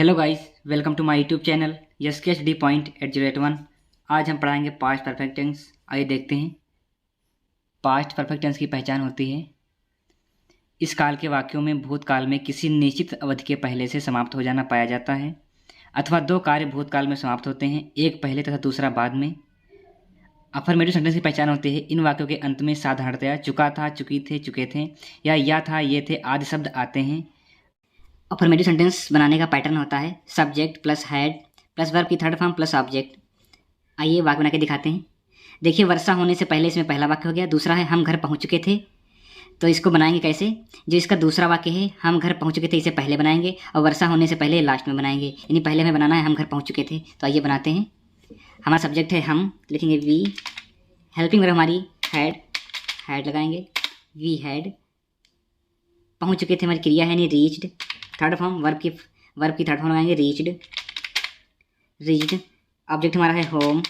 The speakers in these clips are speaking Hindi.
Hello guys, welcome to my YouTube channel YesKHD.801। आज हम पढ़ाएंगे पास्ट परफेक्ट टेंस। आइए देखते हैं। पास्ट परफेक्ट टेंस की पहचान होती है इस काल के वाक्यों में भूतकाल में किसी निश्चित अवधि के पहले से समाप्त हो जाना पाया जाता है, अथवा दो कार्य भूतकाल में समाप्त होते हैं, एक पहले तथा दूसरा बाद में। अफर्मेटिव सेंटेंस की पहचान होती है इन वाक्यों के अंत में साधारणतया चुका था, चुकी थे, चुके थे या था, ये थे आदि शब्द आते हैं। अफर्मेटिव सेंटेंस बनाने का पैटर्न होता है subject plus had plus verb की थर्ड फॉर्म प्लस ऑब्जेक्ट। आइए वाक्य बना के दिखाते हैं। देखिए, वर्षा होने से पहले इसमें पहला वाक्य हो गया। दूसरा है हम घर पहुंच चुके थे, तो इसको बनाएंगे कैसे? जो इसका दूसरा वाक्य है हम घर पहुंच चुके थे, इसे पहले बनाएंगे और वर्षा होने से पहले लास्ट में बनाएंगे, यानी पहले हमें बनाना है हम घर पहुँच चुके थे। तो आइए बनाते हैं। हमारा सब्जेक्ट है हम, लिखेंगे वी। हेल्पिंग वर्ब हमारी हैड लगाएंगे, वी हैड। पहुँच चुके थे हमारी क्रिया है, यानी रीच्ड। थर्ड फॉर्म वर्ब की थर्ड फॉर्म लगाएंगे, रीच्ड। ऑब्जेक्ट हमारा है होम।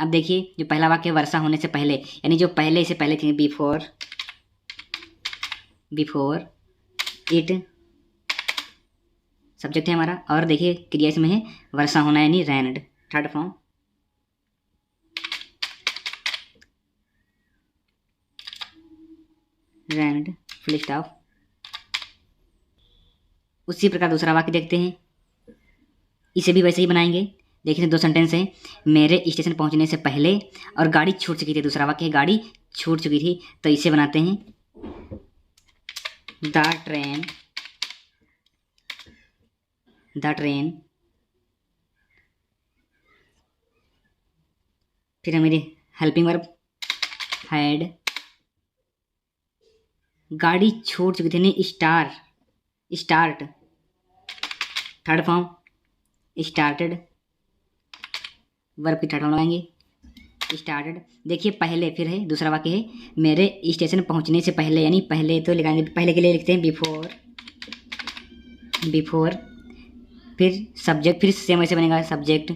अब देखिए, जो पहला वाक्य है वर्षा होने से पहले, यानी जो पहले से पहले थे, बिफोर इट सब्जेक्ट है हमारा। और देखिए क्रिया इसमें है वर्षा होना, यानी रेन्ड, थर्ड फॉर्म। रेन्ड, फुल स्टॉप। उसी प्रकार दूसरा वाक्य देखते हैं, इसे भी वैसे ही बनाएंगे। देखिए दो सेंटेंस है, मेरे स्टेशन पहुंचने से पहले और गाड़ी छूट चुकी थी। दूसरा वाक्य है गाड़ी छूट चुकी थी, तो इसे बनाते हैं द ट्रेन। फिर मेरी हेल्पिंग वर्ब हैड, गाड़ी छूट चुकी थी, नहीं start, third form started. Verb की थर्ड फॉर्म लगाएंगे, स्टार्टेड। देखिए पहले, फिर है दूसरा वाक्य है मेरे स्टेशन पहुंचने से पहले, यानी पहले तो लगाएंगे, पहले के लिए लिखते हैं बिफोर। फिर सब्जेक्ट, फिर सेम वैसे बनेगा सब्जेक्ट,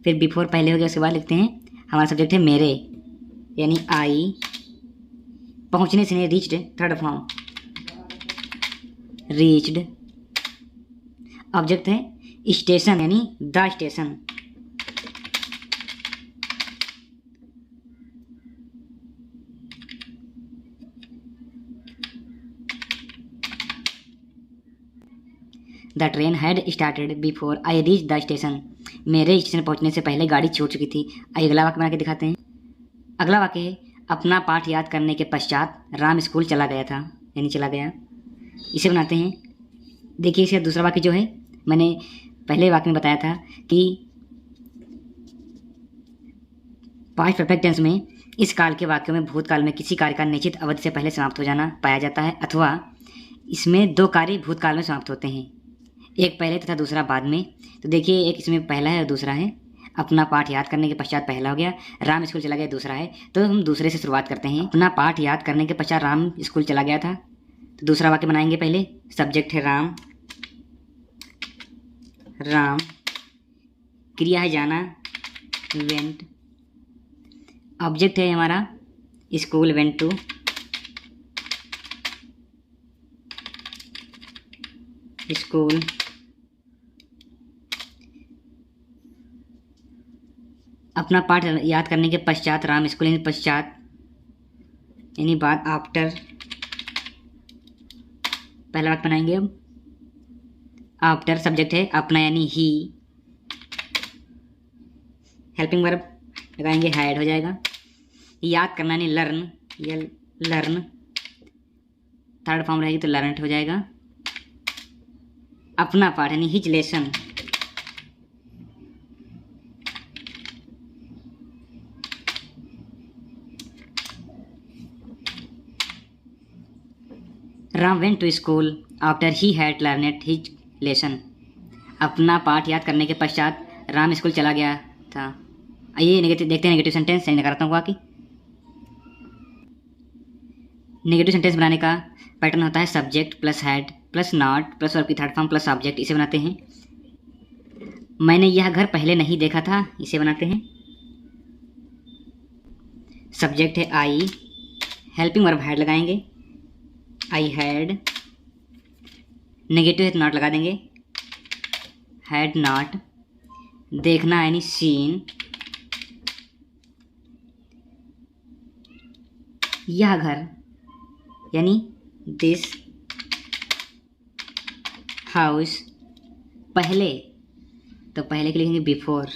फिर बिफोर पहले हो गया, उसके बाद लिखते हैं हमारा सब्जेक्ट है मेरे, यानी आई। पहुंचने से नहीं, reached, third form reached. Object है स्टेशन, यानी the station. The train had started before I reach the station. मेरे स्टेशन पहुंचने से पहले गाड़ी छूट चुकी थी। आइए अगला वाक्य बना के दिखाते हैं। अगला वाक्य है अपना पाठ याद करने के पश्चात राम स्कूल चला गया था, यानी चला गया। इसे बनाते हैं। देखिए इसका दूसरा वाक्य जो है, मैंने पहले वाक्य में बताया था कि पास्ट परफेक्ट टेंस में इस काल के वाक्यों में भूतकाल में किसी कार्य का निश्चित अवधि से पहले समाप्त हो जाना पाया जाता है, अथवा इसमें दो कार्य भूतकाल में समाप्त होते हैं, एक पहले तथा दूसरा बाद में। तो देखिए, एक इसमें पहला है और दूसरा है। अपना पाठ याद करने के पश्चात पहला हो गया, राम स्कूल चला गया दूसरा है। तो हम दूसरे से शुरुआत करते हैं। अपना पाठ याद करने के पश्चात राम स्कूल चला गया था, तो दूसरा वाक्य बनाएंगे। पहले सब्जेक्ट है राम, क्रिया है जाना, वेंट। ऑब्जेक्ट है हमारा स्कूल, वेंट टू। स्कूल। अपना पाठ याद करने के पश्चात राम स्कूल, यानी पश्चात, यानी बाद, आफ्टर। पहला वाक्य बनाएंगे अब आफ्टर। सब्जेक्ट है अपना, यानी ही। हेल्पिंग वर्ब लगाएंगे हैड, हो जाएगा। याद करना यानी लर्न, थर्ड फॉर्म रहेगी तो लर्नड हो जाएगा। अपना पाठ यानी his lesson. Ram went to school after he had learned his lesson. अपना पाठ याद करने के पश्चात राम स्कूल चला गया था। आइए नेगेटिव देखते हैं, नेगेटिव सेंटेंस यानी नकारात्मक वाक्य। नेगेटिव सेंटेंस बनाने का पैटर्न होता है subject plus had plus not plus verb की थर्ड फॉर्म प्लस ऑब्जेक्ट। इसे बनाते हैं। मैंने यह घर पहले नहीं देखा था, इसे बनाते हैं। सब्जेक्ट है आई, हेल्पिंग वर्ब हैड लगाएंगे, आई हैड। नेगेटिव है तो नॉट लगा देंगे। हैड नॉट, देखना यानी सीन, यह घर यानी दिस हाउस, पहले तो पहले के लिखेंगे before.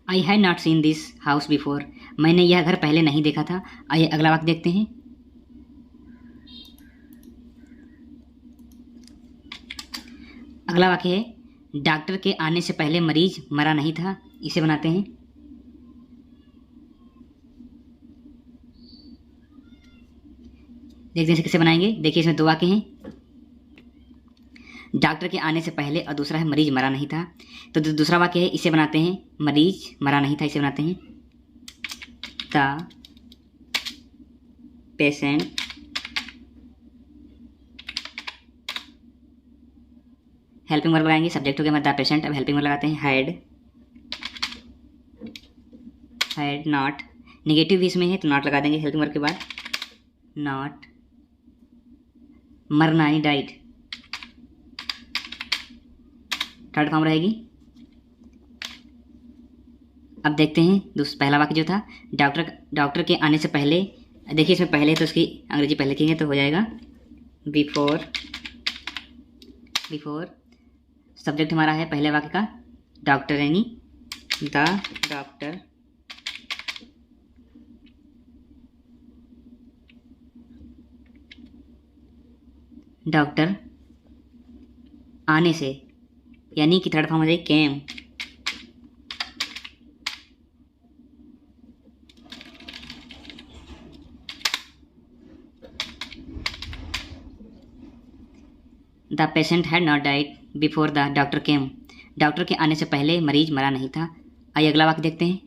I had not seen this house before, मैंने यह घर पहले नहीं देखा था। आइए अगला वाक्य देखते हैं। अगला वाक्य है डॉक्टर के आने से पहले मरीज मरा नहीं था। इसे बनाते हैं। देखते हैं कैसे बनाएंगे। देखिए इसमें दो वाक्य हैं, डॉक्टर के आने से पहले और दूसरा है मरीज मरा नहीं था। तो दूसरा वाक्य है, इसे बनाते हैं मरीज मरा नहीं था। इसे बनाते हैं द पेशेंट हेल्पिंग वर्ब लगाएंगे, सब्जेक्ट हो गया द पेशेंट। अब हेल्पिंग वर्ब लगाते हैं हैड नॉट, नेगेटिव भी इसमें है तो नॉट लगा देंगे हेल्पिंग वर्ब के बाद। नॉट, मरना यानी डाइड, थर्ड फॉर्म रहेगी। अब देखते हैं पहला वाक्य जो था डॉक्टर के आने से पहले। देखिए इसमें पहले तो उसकी अंग्रेजी पहले लिखेंगे तो हो जाएगा बिफोर। सब्जेक्ट हमारा है पहले वाक्य का डॉक्टर यानी द डॉक्टर। डॉक्टर आने से यानी कि थर्ड फॉर्म हो जाएगी came. The patient had not died before the doctor came, doctor के आने से पहले मरीज मरा नहीं था। आइए अगला वाक्य देखते हैं।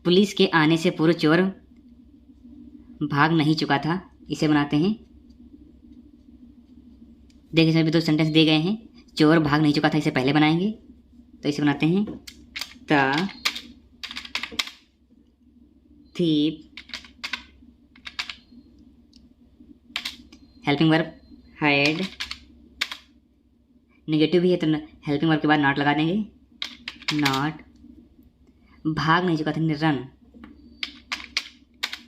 पुलिस के आने से पूर्व चोर भाग नहीं चुका था। इसे बनाते हैं। देखिए इसमें भी दो सेंटेंस दिए गए हैं, चोर भाग नहीं चुका था इसे पहले बनाएंगे तो इसे बनाते हैं the thief, helping verb had, negative भी है तो हेल्पिंग वर्ब के बाद नॉट लगा देंगे। नॉट, भाग नहीं चुका था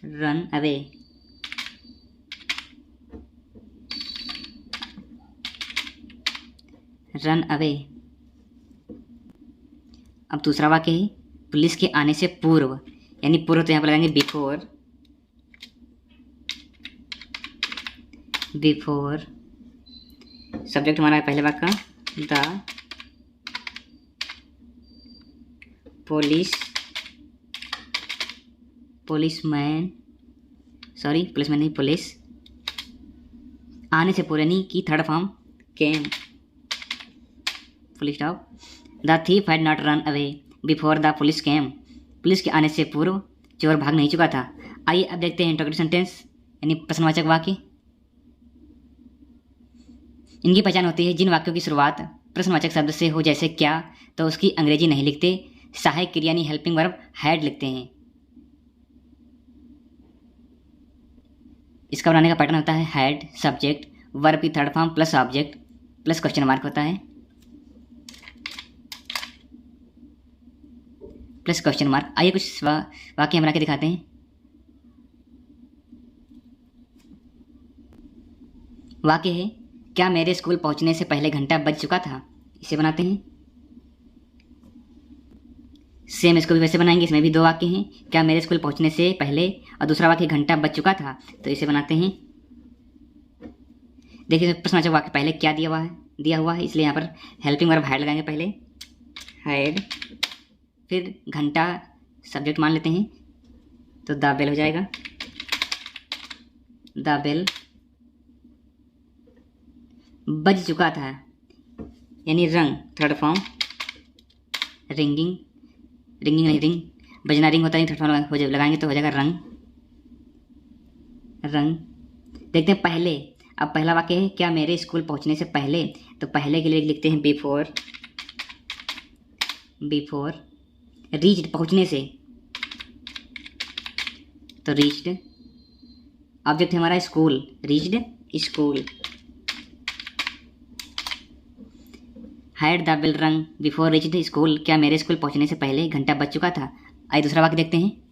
रन अवे, रन अवे। अब दूसरा वाक्य है पुलिस के आने से पूर्व यानी पूर्व तो यहाँ पर लगाएंगे बिफोर। सब्जेक्ट हमारा है पहले वाक्य का द पुलिसमैन नहीं पुलिस आने से पूर्व यानी कि third form came, full stop. The thief had not run away before the police came, police के आने से पूर्व चोर भाग नहीं चुका था। आइए अब देखते हैं इंटरोगेटिव सेंटेंस यानी प्रश्नवाचक वाक्य। इनकी पहचान होती है जिन वाक्यों की शुरुआत प्रश्नवाचक शब्द से हो, जैसे क्या, तो उसकी अंग्रेजी नहीं लिखते, सहायक क्रिया यानी हेल्पिंग वर्ब हैड लिखते हैं। इसका बनाने का पैटर्न होता है हैड सब्जेक्ट, वर्ब की third form plus object plus question mark होता है, प्लस क्वेश्चन मार्क। आइए कुछ वाक्य हम बना के दिखाते हैं। वाक्य है क्या मेरे स्कूल पहुंचने से पहले घंटा बज चुका था। इसे बनाते हैं। सेम इसको भी वैसे बनाएंगे। इसमें भी दो वाक्य हैं, क्या मेरे स्कूल पहुंचने से पहले, और दूसरा वाक्य घंटा बज चुका था। तो इसे बनाते हैं। देखिए प्रश्नवाचक वाक्य पहले क्या दिया हुआ है, इसलिए यहाँ पर हेल्पिंग वर्ब हैड लगाएंगे पहले हैड, फिर घंटा सब्जेक्ट मान लेते हैं तो द बेल हो जाएगा, द बेल। बज चुका था यानी रंग थर्ड फॉर्म, रिंगिंग नहीं रिंग, बजना रिंग होता है थर्ड फॉर्म हो जाए लगाएंगे तो हो जाएगा रंग। देखते हैं पहले। अब पहला वाक्य है क्या मेरे स्कूल पहुंचने से पहले, तो पहले के लिए लिखते हैं बिफोर। रीच्ड पहुंचने से, तो रीच्ड। ऑब्जेक्ट है हमारा school, reached school. Had the bell rang before reached school, क्या मेरे स्कूल पहुंचने से पहले घंटा बज चुका था। आइए दूसरा वाक्य देखते हैं।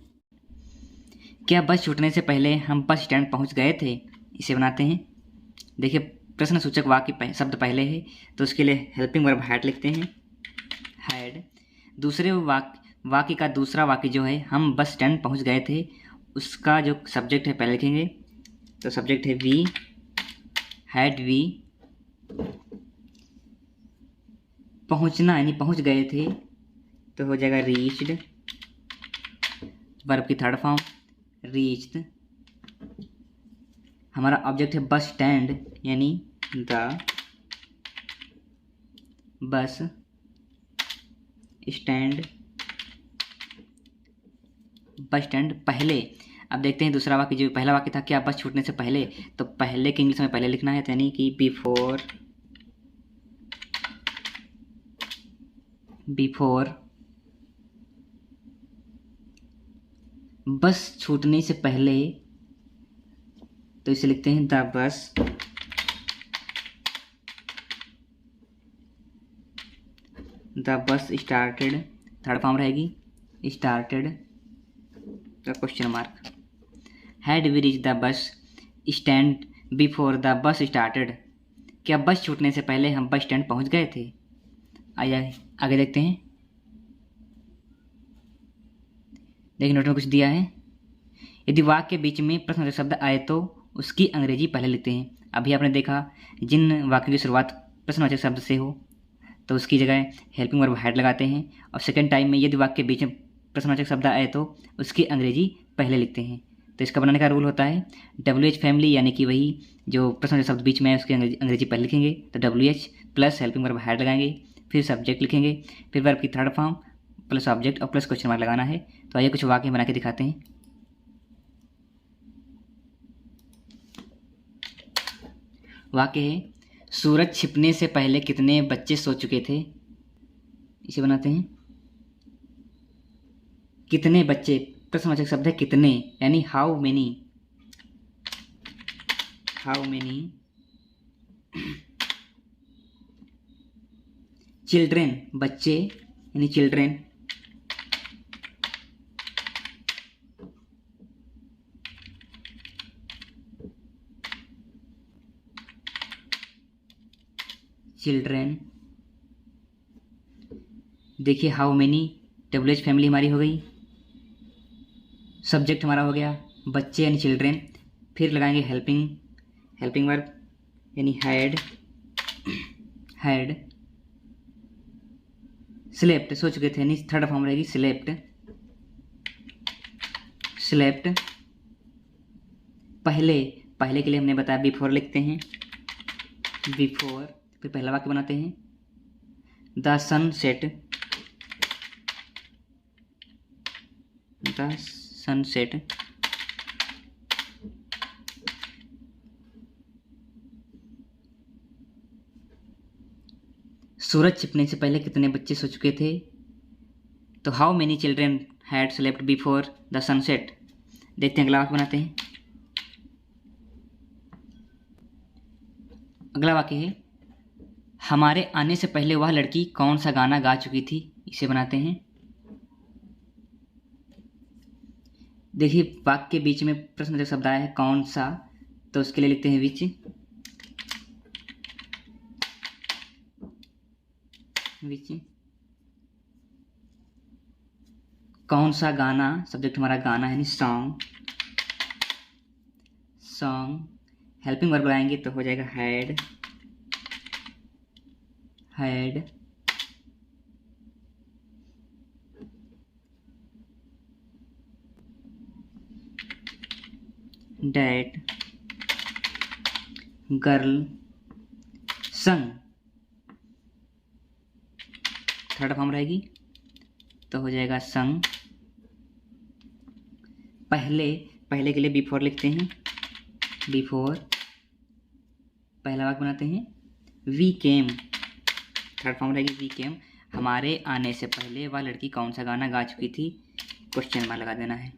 क्या बस छूटने से पहले हम बस स्टैंड पहुंच गए थे। इसे बनाते हैं। देखिए प्रश्न सूचक वाक्य शब्द पहले है तो उसके लिए हेल्पिंग वर्ब हैड लिखते हैं, हैड। दूसरे वाक्य का दूसरा वाक्य जो है हम बस स्टैंड पहुंच गए थे, उसका जो सब्जेक्ट है पहले लिखेंगे, तो सब्जेक्ट है वी, हैड वी। पहुंचना यानी पहुंच गए थे तो हो जाएगा रीच्ड, वर्ब की थर्ड फॉर्म रीच्ड। हमारा ऑब्जेक्ट है बस स्टैंड यानी the bus stand, bus stand पहले। अब देखते हैं दूसरा वाक्य, जो पहला वाक्य था क्या बस छूटने से पहले, तो पहले के इंग्लिश में पहले लिखना है, यानी कि बिफोर बस छूटने से पहले, तो इसे लिखते हैं the bus started, third form रहेगी स्टार्टेड का question mark. Had we reach the bus stand before the bus started, क्या बस छूटने से पहले हम बस स्टैंड पहुंच गए थे। आइए आगे देखते हैं। देखिए नोट में कुछ दिया है। यदि वाक्य के बीच में प्रश्नवाचक शब्द आए तो उसकी अंग्रेजी पहले लिखते हैं। अभी आपने देखा जिन वाक्यों की शुरुआत प्रश्नवाचक शब्द से हो तो उसकी जगह हेल्पिंग वर्ब हैड लगाते हैं, और सेकंड टाइम में यदि वाक्य के बीच में प्रश्नवाचक शब्द आए तो उसकी अंग्रेजी पहले लिखते हैं। तो इसका बनाने का रूल होता है WH फैमिली, यानी कि वही जो प्रश्नवाचक शब्द बीच में है उसकी अंग्रेजी पहले लिखेंगे, तो WH plus helping verb had लगाएंगे, फिर सब्जेक्ट लिखेंगे, फिर वर्ब की थर्ड फॉर्म प्लस ऑब्जेक्ट और प्लस क्वेश्चन मार्क लगाना है। तो आइए कुछ वाक्य बना के दिखाते हैं। वाक्य है सूरज छिपने से पहले कितने बच्चे सो चुके थे। इसे बनाते हैं। कितने बच्चे प्रश्नवाचक शब्द है कितने, यानी हाउ मेनी, चिल्ड्रेन बच्चे यानी चिल्ड्रेन, देखिए हाउ मेनी, WH फैमिली हमारी हो गई, सब्जेक्ट हमारा हो गया बच्चे यानी चिल्ड्रेन, फिर लगाएंगे हेल्पिंग वर्ब यानी हैड। स्लेप्ट सो चुके थे यानी थर्ड फॉर्म रहेगी स्लेप्ट। पहले के लिए हमने बताया बिफोर लिखते हैं, बिफोर, फिर पहला वाक्य बनाते हैं द सन सेट, सूरज छिपने से पहले कितने बच्चे सो चुके थे, तो how many children had slept before the sunset. देखते हैं अगला वाक्य बनाते हैं। अगला वाक्य है हमारे आने से पहले वह लड़की कौन सा गाना गा चुकी थी। इसे बनाते हैं। देखिए वाक्य के बीच में प्रश्नवाचक शब्द आया है कौन सा, तो उसके लिए लिखते हैं विच, कौन सा गाना, सब्जेक्ट हमारा गाना है सॉन्ग, हेल्पिंग वर्ब लगाएंगे तो हो जाएगा हैड, डैट गर्ल संग, थर्ड फॉर्म रहेगी तो हो जाएगा संग। पहले के लिए बिफोर लिखते हैं, बिफोर, पहला वाक्य बनाते हैं वी केम, थर्ड फॉर्म रहेगी वी केम। हमारे आने से पहले वह लड़की कौन सा गाना गा चुकी थी, क्वेश्चन मार्क लगा देना है।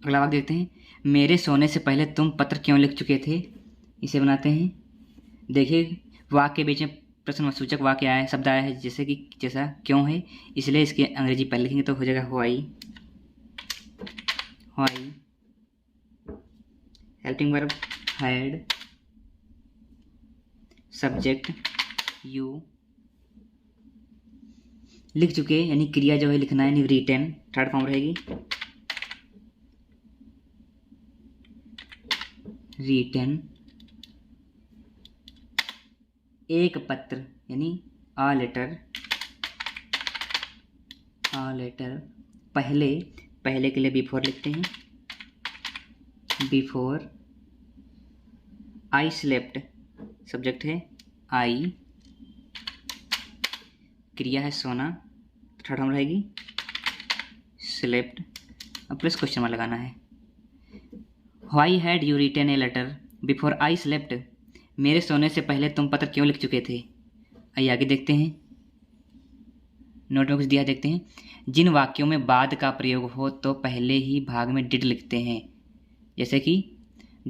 अगला वाक्य देखते हैं, मेरे सोने से पहले तुम पत्र क्यों लिख चुके थे, इसे बनाते हैं। देखिए वाक्य के बीच में प्रश्नवाचक वाक्य आया है, शब्द आया है जैसे कि जैसा क्यों है, इसलिए इसकी अंग्रेजी पहले लिखेंगे तो हो जाएगा why. Helping verb had, subject you, लिख चुके यानी क्रिया जो है लिखना है, यानी रिटन थर्ड फॉर्म रहेगी, रिटन। एक पत्र यानी आ लेटर, पहले के लिए बिफोर लिखते हैं, बिफोर। आई स्लेप्ट सब्जेक्ट है, आई, क्रिया है सोना, थर्ड फॉर्म रहेगी स्लेप्ट। अब प्लस क्वेश्चन मार्क लगाना है। Why had you written a letter before I slept, मेरे सोने से पहले तुम पत्र क्यों लिख चुके थे। आइए आगे देखते हैं, नोट में कुछ दिया देखते हैं। जिन वाक्यों में बाद का प्रयोग हो तो पहले ही भाग में डिड लिखते हैं, जैसे कि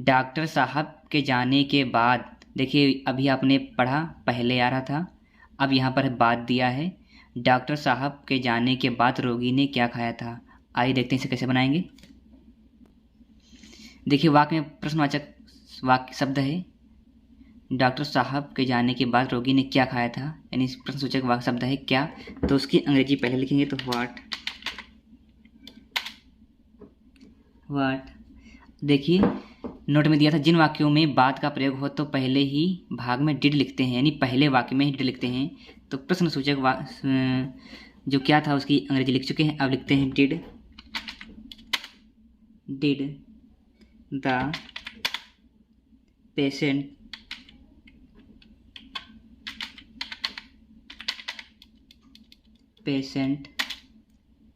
डॉक्टर साहब के जाने के बाद, देखिए अभी आपने पढ़ा पहले आ रहा था, अब यहाँ पर बाद दिया है, डॉक्टर साहब के जाने के बाद रोगी ने क्या खाया था। आइए देखते हैं इसे कैसे बनाएंगे। देखिए वाक्य में प्रश्नवाचक वाक्य शब्द है, डॉक्टर साहब के जाने के बाद रोगी ने क्या खाया था, यानी प्रश्नसूचक वाक्य शब्द है क्या, तो उसकी अंग्रेजी पहले लिखेंगे तो व्हाट। देखिए नोट में दिया था, जिन वाक्यों में बाद का प्रयोग हो तो पहले ही भाग में डिड लिखते हैं, यानी पहले वाक्य में ही डिड लिखते हैं, तो प्रश्नसूचक जो क्या था उसकी अंग्रेजी लिख चुके हैं, अब लिखते हैं डिड द पेशेंट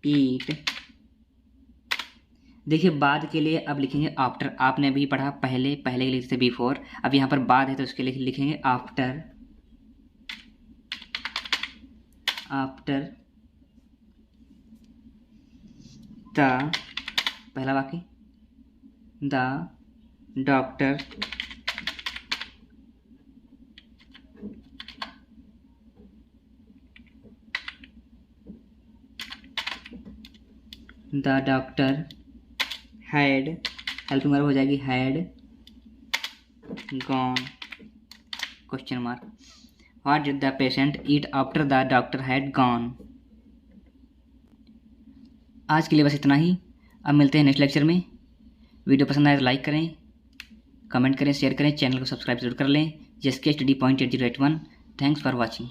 ईट। देखिए बाद के लिए अब लिखेंगे आफ्टर, आपने अभी पढ़ा पहले के लिए लिखते बिफोर, अब यहाँ पर बाद है तो उसके लिए लिखेंगे आफ्टर द, पहला वाक्य the doctor had, helping verb हो जाएगी had gone, question mark. What did the patient eat after the doctor had gone. आज के लिए बस इतना ही, अब मिलते हैं नेक्स्ट लेक्चर में। वीडियो पसंद आए तो लाइक करें, कमेंट करें, शेयर करें, चैनल को सब्सक्राइब जरूर कर लें। JSK Study Point 8081। Thanks for watching.